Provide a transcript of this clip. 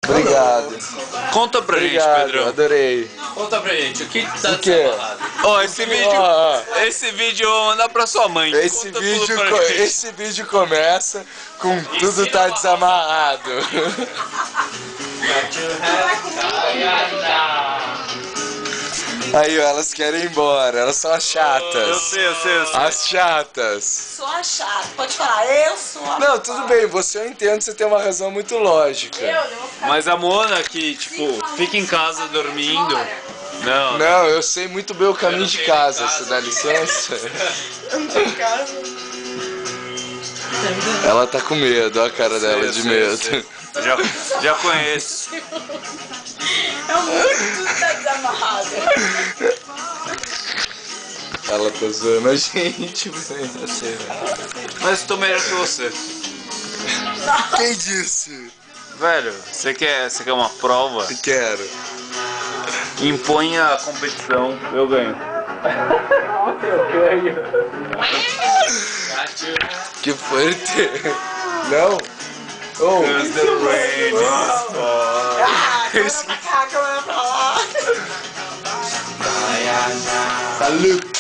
Obrigado. Conta pra gente, Obrigado, Pedrão. adorei. Conta pra gente, o que tá O quê? desamarrado? Ó, esse vídeo eu vou mandar pra sua mãe. Esse Conta vídeo, tudo pra gente. esse vídeo começa com tudo tá desamarrado. Aí, ó, elas querem ir embora, elas são as chatas. Eu sei. As chatas. Sou a chata. Pode falar, eu sou a Não, tudo bem, você eu entendo, você tem uma razão muito lógica. Eu vou ficar... Mas a Mona que, tipo, fica em casa dormindo. Não. Não, eu sei muito bem o caminho de casa, você dá licença? Eu não tô em casa. Ela tá com medo, olha a cara dela de medo. Sei. Já conheço. É muito tudo tá desamarrado. Ela tá zoando a gente, velho. Eu sei, velho. Mas eu tô melhor que você. Quem disse? Velho, você quer uma prova? Quero. Impõe a competição, eu ganho. Que forte. Não? Oh. Cause the rain is falling. Ah, câmera pra cá, câmera pra lá. Salute.